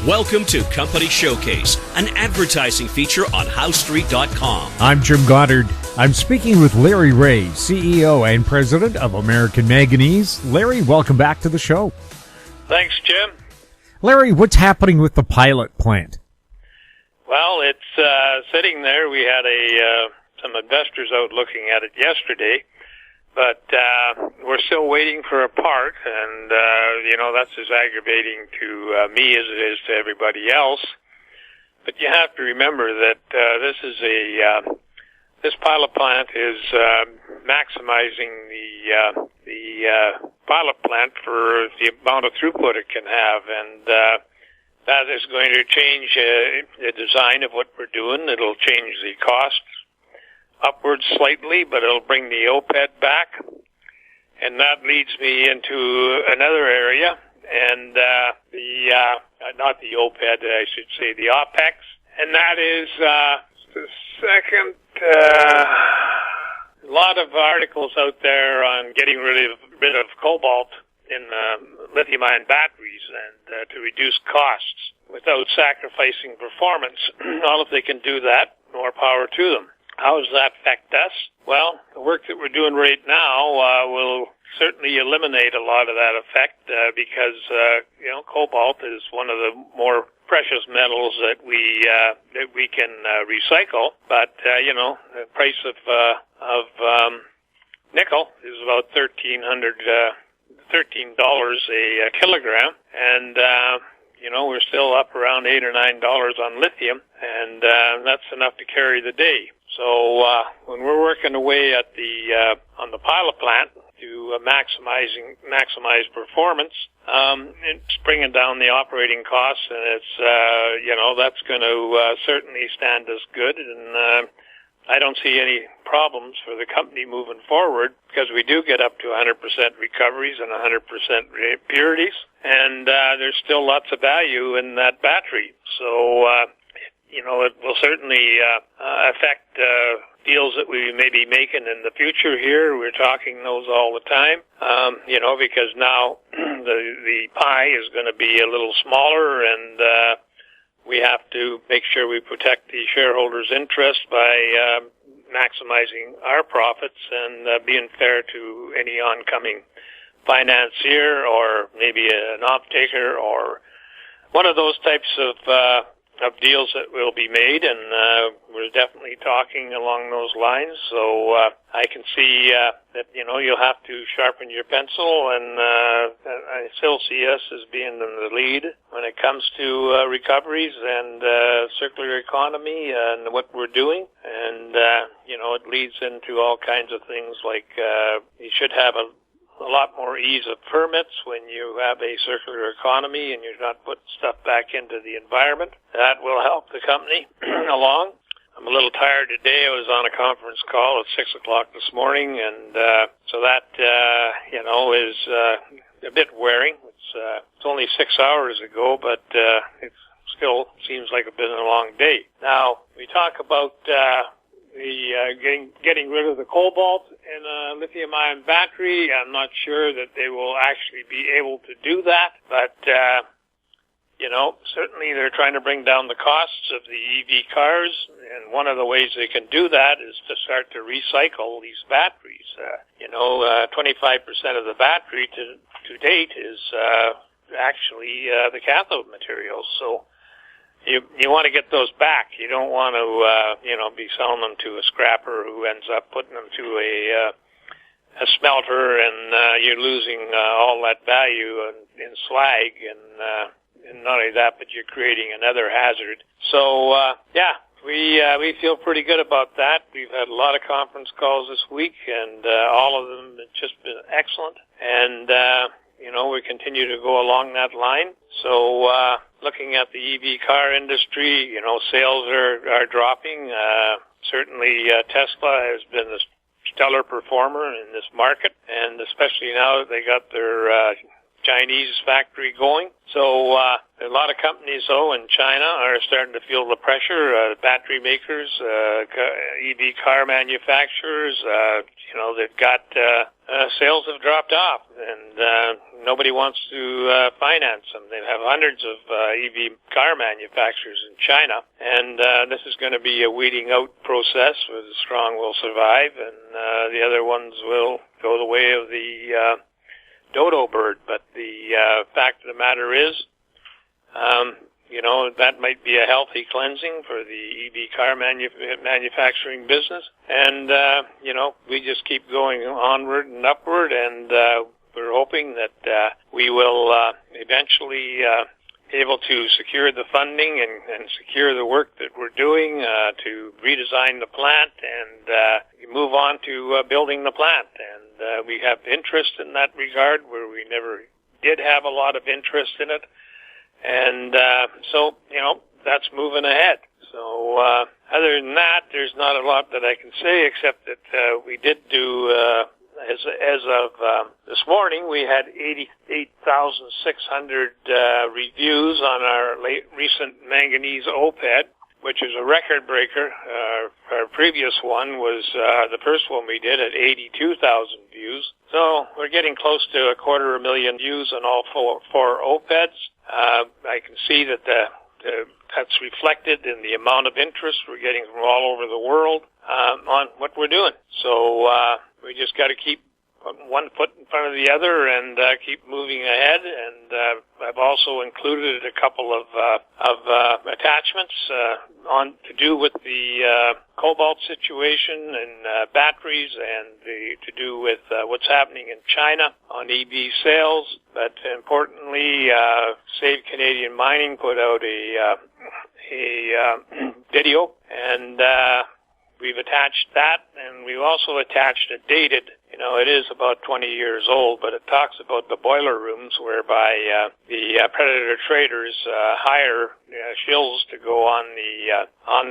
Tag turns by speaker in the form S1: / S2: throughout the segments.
S1: Welcome to Company Showcase, an advertising feature on HowStreet.com.
S2: I'm Jim Goddard. I'm speaking with Larry Reaugh, CEO and President of American Manganese. Larry, welcome back to the show.
S3: Thanks, Jim.
S2: Larry, what's happening with the pilot plant?
S3: Well, it's sitting there. We had some investors out looking at it yesterday, but we're still waiting for a part, and that's as aggravating to me as it is to everybody else. But you have to remember that this pilot plant is maximizing the pilot plant for the amount of throughput it can have, and that is going to change the design of what we're doing. It'll change the costs upwards slightly, but it'll bring the OPED back. And that leads me into another area, and not the OPED, I should say, the OPEX. And that is the second, a lot of articles out there on getting rid of cobalt in lithium-ion batteries and to reduce costs without sacrificing performance. Well, if they can do that, more power to them. How does that affect us? Well, the work that we're doing right now will certainly eliminate a lot of that effect because cobalt is one of the more precious metals that we can recycle. But the price of nickel is about $13 a kilogram, and we're still up around $8 or $9 on lithium, and that's enough to carry the day. So when we're working away at on the pilot plant to maximize performance, it's bringing down the operating costs, and it's that's going to certainly stand us good, and I don't see any problems for the company moving forward because we do get up to 100% recoveries and 100% purities, and there's still lots of value in that battery. So it will certainly affect deals that we may be making in the future here. We're talking those all the time, because now the pie is going to be a little smaller, and we have to make sure we protect the shareholders' interest by maximizing our profits and being fair to any oncoming financier or maybe an off-taker or one of those types of deals that will be made, and we're definitely talking along those lines. So I can see that you'll have to sharpen your pencil, and I still see us as being in the lead when it comes to recoveries and circular economy and what we're doing. And it leads into all kinds of things like you should have a lot more ease of permits when you have a circular economy and you're not putting stuff back into the environment. That will help the company along. I'm a little tired today. I was on a conference call at 6 o'clock this morning, and so that, is a bit wearing. It's only 6 hours ago, but it still seems like it's been a long day. Now, we talk about getting rid of the cobalt in a lithium-ion battery. I'm not sure that they will actually be able to do that, but certainly they're trying to bring down the costs of the EV cars, and one of the ways they can do that is to start to recycle these batteries. 25% of the battery to date is actually the cathode materials, so you want to get those back. You don't want to, be selling them to a scrapper who ends up putting them to a smelter, and you're losing all that value in slag, and not only that, but you're creating another hazard. So, we feel pretty good about that. We've had a lot of conference calls this week, and all of them have just been excellent. And we continue to go along that line. So, looking at the EV car industry, sales are dropping. Certainly, Tesla has been a stellar performer in this market, and especially now that they got their Chinese factory going. So, a lot of companies, though, in China are starting to feel the pressure. Battery makers, EV car manufacturers, they've got sales have dropped off, and nobody wants to finance them. They have hundreds of EV car manufacturers in China, and this is going to be a weeding out process where the strong will survive, and the other ones will go the way of the dodo bird. But the fact of the matter is, that might be a healthy cleansing for the EV car manufacturing business. And, we just keep going onward and upward, and we're hoping that we will eventually be able to secure the funding and secure the work that we're doing to redesign the plant and move on to building the plant. And we have interest in that regard where we never did have a lot of interest in it. And so, that's moving ahead. So other than that, there's not a lot that I can say except that we did do, as of this morning, we had 88,600 reviews on our recent manganese OPED, which is a record breaker. Our previous one was the first one we did at 82,000 views. So we're getting close to 250,000 views on all four OPEDs. I can see that that's reflected in the amount of interest we're getting from all over the world on what we're doing. So we just got to keep putting one foot in front of the other and keep moving ahead. And I've also included a couple of attachments on to do with the cobalt situation and batteries, and to do with what's happening in China on EV sales. But importantly, Save Canadian Mining put out a video, and we've attached that, and we've also attached a dated. It is about 20 years old, but it talks about the boiler rooms whereby the predator traders hire shills to go on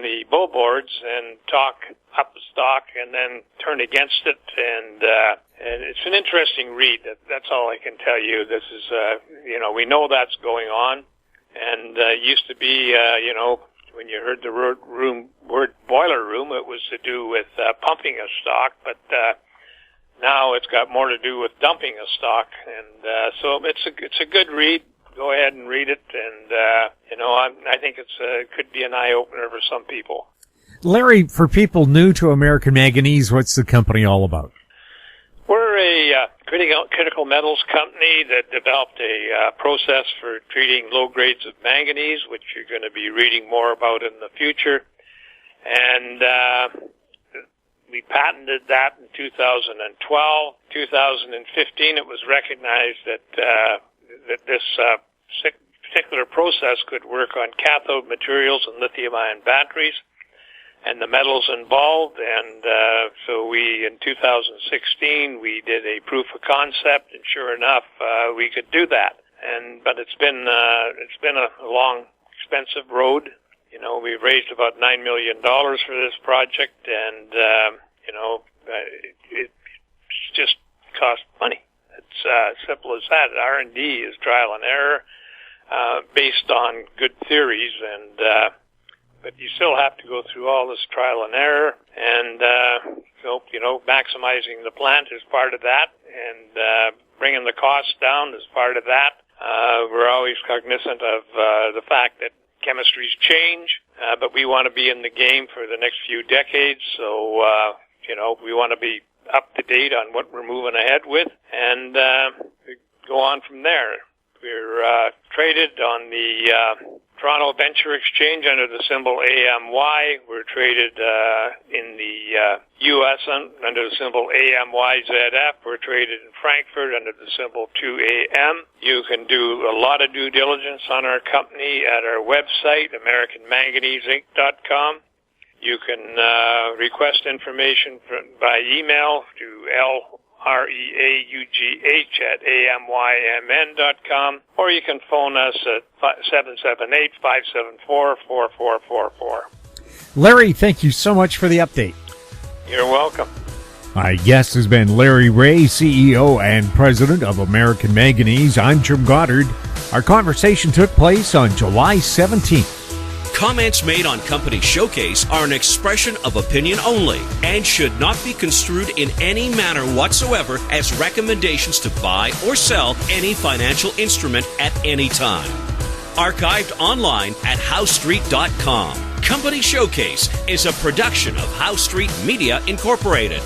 S3: the billboards and talk up the stock and then turn against it, and it's an interesting read. That's all I can tell you. This is we know that's going on, and used to be when you heard the word boiler room, it was to do with pumping a stock, but now it's got more to do with dumping a stock, and so it's a good read. Go ahead and read it, and I think it could be an eye opener for some people.
S2: Larry, for people new to American Manganese, what's the company all about?
S3: We're a critical metals company that developed a process for treating low grades of manganese, which you're going to be reading more about in the future, and we patented that in 2012. 2015, it was recognized that this particular process could work on cathode materials and lithium-ion batteries and the metals involved. And so in 2016, we did a proof of concept, and sure enough, we could do that. But it's been a long, expensive road. We've raised about $9 million for this project, and it just costs money. It's as simple as that. R&D is trial and error based on good theories, but you still have to go through all this trial and error, and maximizing the plant is part of that, and bringing the costs down is part of that. We're always cognizant of the fact that chemistries change, but we want to be in the game for the next few decades, so we want to be up to date on what we're moving ahead with, and go on from there. We're traded on the Toronto Venture Exchange under the symbol AMY. We're traded in the U.S. under the symbol AMYZF. We're traded in Frankfurt under the symbol 2AM. You can do a lot of due diligence on our company at our website, AmericanManganeseInc.com. You can request information by email to LREAUGH@AMYMN.com, or you can phone us at 778-574-4444.
S2: Larry, thank you so much for the update.
S3: You're welcome.
S2: My guest has been Larry Reaugh, CEO and President of American Manganese. I'm Jim Goddard. Our conversation took place on July 17th.
S1: Comments made on Company Showcase are an expression of opinion only and should not be construed in any manner whatsoever as recommendations to buy or sell any financial instrument at any time. Archived online at HowStreet.com. Company Showcase is a production of How Street Media Incorporated.